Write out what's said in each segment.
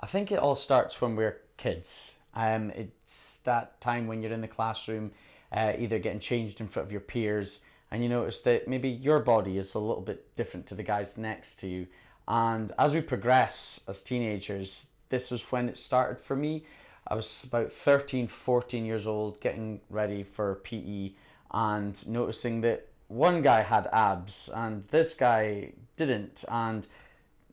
I think it all starts when we're kids. It's that time when you're in the classroom, either getting changed in front of your peers, and you notice that maybe your body is a little bit different to the guys next to you. And as we progress as teenagers, this was when it started for me. I was about 13, 14 years old, getting ready for PE, and noticing that one guy had abs and this guy didn't. And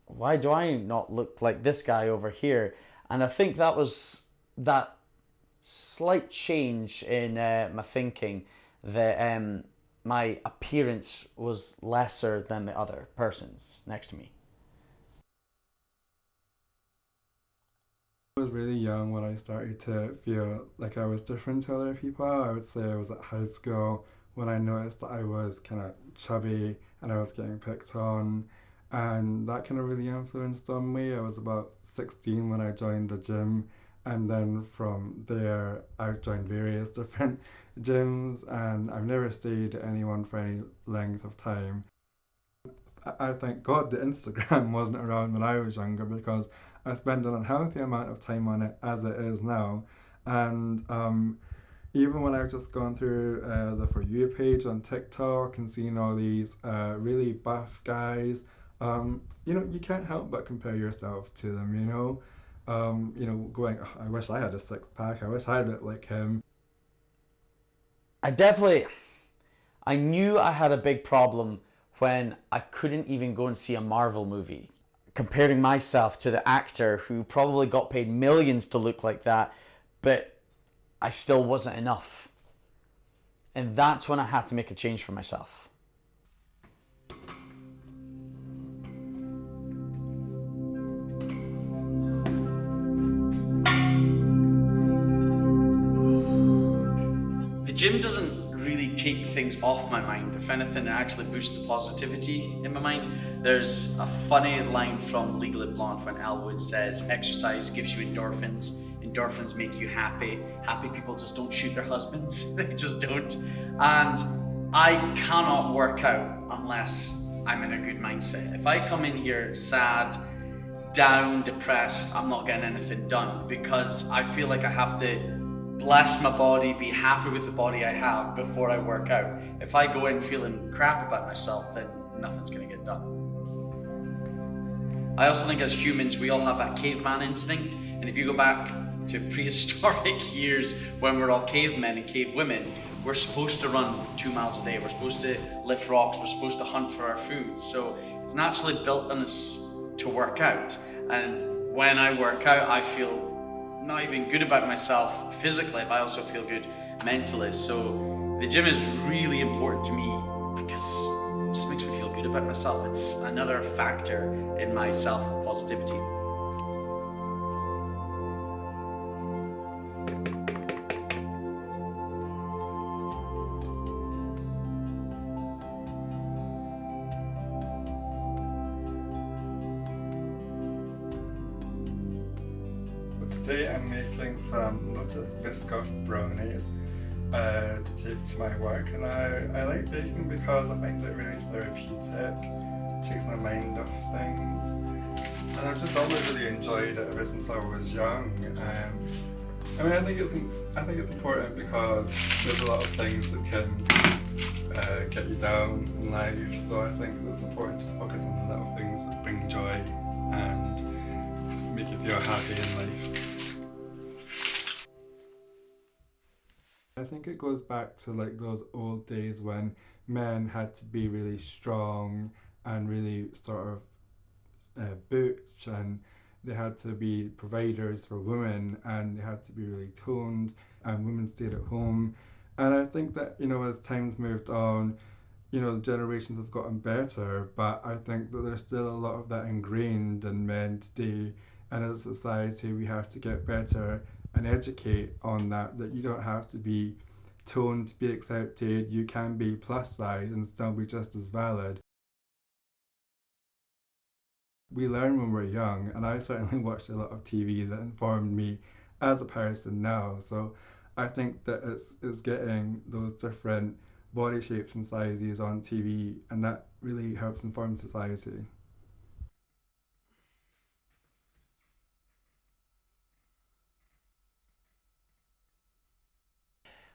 why do I not look like this guy over here? And I think that was that slight change in my thinking that my appearance was lesser than the other person's next to me. I was really young when I started to feel like I was different to other people. I would say I was at high school when I noticed that I was kind of chubby and I was getting picked on, and that kind of really influenced on me. I was about 16 when I joined the gym, and then from there I joined various different gyms, and I've never stayed at any one for any length of time. I thank God the Instagram wasn't around when I was younger because I spend an unhealthy amount of time on it as it is now. And even when I've just gone through the For You page on TikTok and seen all these really buff guys, you can't help but compare yourself to them, going, "Oh, I wish I had a six pack, I wish I looked like him." I definitely, I knew I had a big problem when I couldn't even go and see a Marvel movie. Comparing myself to the actor who probably got paid millions to look like that, but I still wasn't enough. And that's when I had to make a change for myself. The gym doesn't really take things off my mind. If anything, it actually boosts the positivity in my mind. There's a funny line from Legally Blonde when Elwood says, exercise gives you endorphins. Endorphins make you happy. Happy people just don't shoot their husbands. They just don't. And I cannot work out unless I'm in a good mindset. If I come in here sad, down, depressed, I'm not getting anything done because I feel like I have to bless my body, be happy with the body I have before I work out. If I go in feeling crap about myself, then nothing's going to get done. I also think as humans, we all have that caveman instinct. And if you go back to prehistoric years when we're all cavemen and cavewomen, we're supposed to run 2 miles a day. We're supposed to lift rocks. We're supposed to hunt for our food. So it's naturally built in us to work out. And when I work out, I feel not even good about myself physically, but I also feel good mentally. So the gym is really important to me because it just makes me feel good about myself. It's another factor in my self-positivity. Today I'm making some Lotus biscuit brownies to take to my work, and I like baking because I find it really therapeutic, takes my mind off things, and I've just always really enjoyed it ever since I was young. I think it's important because there's a lot of things that can get you down in life, so I think it's important to focus on the little things that bring joy and make you feel happy in life. I think it goes back to like those old days when men had to be really strong and really sort of butch, and they had to be providers for women, and they had to be really toned, and women stayed at home. And I think that, as times moved on, the generations have gotten better, but I think that there's still a lot of that ingrained in men today. And as a society, we have to get better and educate on that you don't have to be toned to be accepted. You can be plus size and still be just as valid. We learn when we're young, and I certainly watched a lot of TV that informed me as a person now. So I think that it's getting those different body shapes and sizes on TV, and that really helps inform society.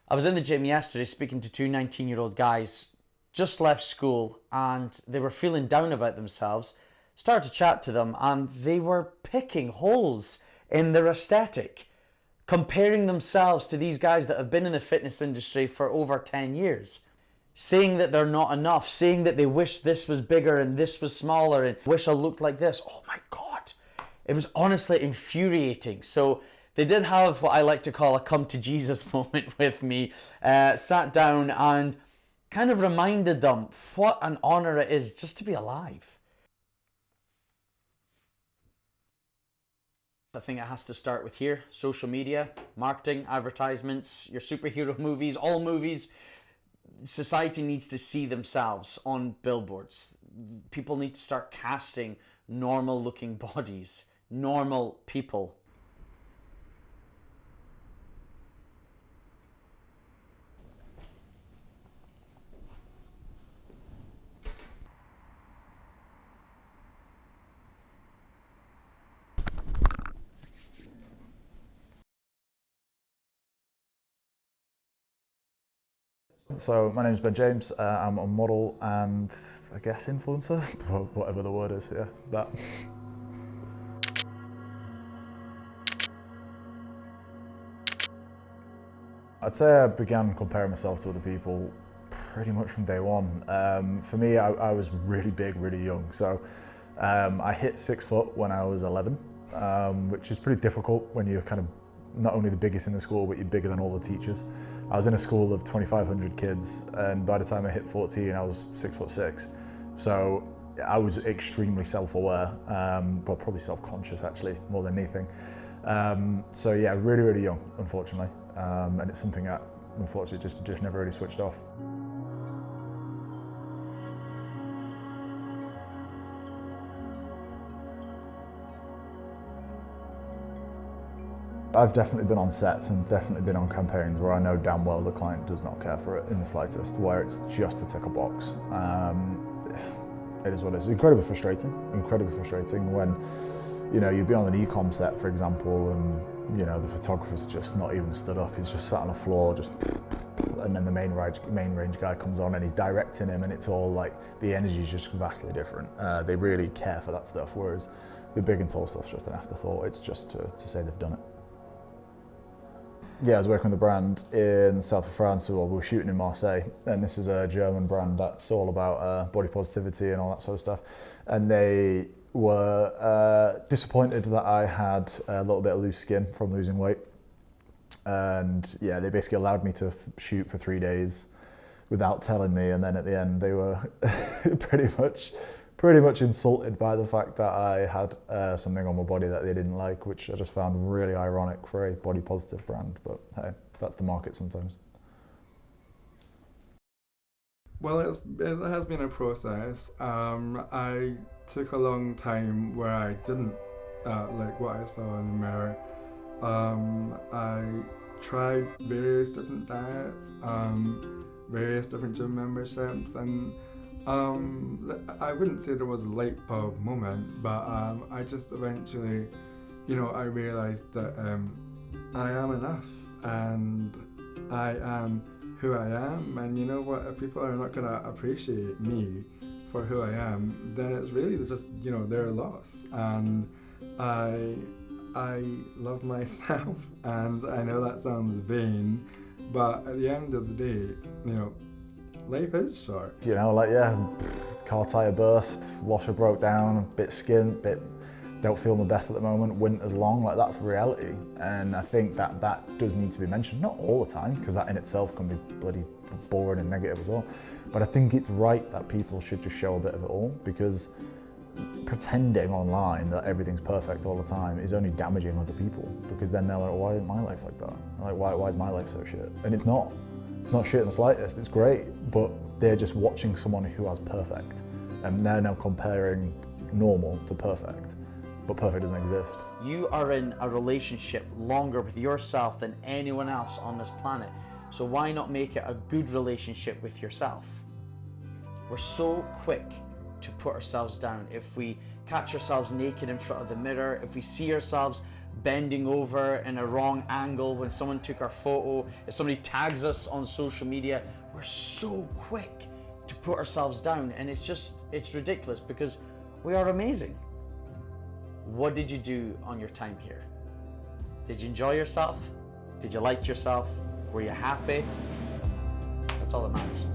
I was in the gym yesterday speaking to two 19-year-old guys, just left school, and they were feeling down about themselves. Started to chat to them, and they were picking holes in their aesthetic, comparing themselves to these guys that have been in the fitness industry for over 10 years. Saying that they're not enough, saying that they wish this was bigger and this was smaller and wish I looked like this. Oh my God. It was honestly infuriating. So they did have what I like to call a come to Jesus moment with me. Sat down and kind of reminded them what an honor it is just to be alive. I think it has to start with here. Social media, marketing, advertisements, your superhero movies, all movies. Society needs to see themselves on billboards. People need to start casting normal looking bodies, normal people. So my name is Ben James, I'm a model and I guess influencer, whatever the word is, yeah, that. I'd say I began comparing myself to other people pretty much from day one. For me, I was really big, really young. So I hit 6 foot when I was 11, which is pretty difficult when you're kind of not only the biggest in the school, but you're bigger than all the teachers. I was in a school of 2,500 kids, and by the time I hit 14, I was 6'6". So I was extremely self-aware, but probably self-conscious actually, more than anything. So yeah, really, really young, unfortunately. And it's something that, unfortunately, just never really switched off. I've definitely been on sets and definitely been on campaigns where I know damn well the client does not care for it in the slightest, where it's just to tick a box. It is what it is. Incredibly frustrating when, you know, you'd be on an e-com set, for example, and, you know, the photographer's just not even stood up. He's just sat on the floor, just, and then the main range guy comes on and he's directing him, and it's all like, the energy is just vastly different. They really care for that stuff, whereas the big and tall stuff's just an afterthought. It's just to say they've done it. Yeah, I was working with a brand in south of France. Well, we were shooting in Marseille, and this is a German brand that's all about body positivity and all that sort of stuff. And they were disappointed that I had a little bit of loose skin from losing weight. And yeah, they basically allowed me to shoot for 3 days without telling me. And then at the end, they were pretty much insulted by the fact that I had something on my body that they didn't like, which I just found really ironic for a body positive brand. But hey, that's the market sometimes. Well, it has been a process. I took a long time where I didn't like what I saw in the mirror. I tried various different diets, various different gym memberships, and I wouldn't say there was a light bulb moment, but I just eventually, you know, I realized that I am enough and I am who I am, and you know what, if people are not going to appreciate me for who I am, then it's really just, you know, their loss. And I love myself, and I know that sounds vain, but at the end of the day, you know, life is short. You know, like, yeah, car tyre burst, washer broke down, bit skint, don't feel my best at the moment, winter's long, like that's the reality. And I think that does need to be mentioned, not all the time, because that in itself can be bloody boring and negative as well. But I think it's right that people should just show a bit of it all, because pretending online that everything's perfect all the time is only damaging other people, because then they're like, why isn't my life like that? Like, why is my life so shit? And it's not shit in the slightest, it's great, but they're just watching someone who has perfect, and they're now comparing normal to perfect, but perfect doesn't exist. You are in a relationship longer with yourself than anyone else on this planet, so why not make it a good relationship with yourself? We're so quick to put ourselves down. If we catch ourselves naked in front of the mirror, if we see ourselves bending over in a wrong angle when someone took our photo. If somebody tags us on social media, we're so quick to put ourselves down, and it's ridiculous because we are amazing. What did you do on your time here? Did you enjoy yourself? Did you like yourself? Were you happy? That's all that matters.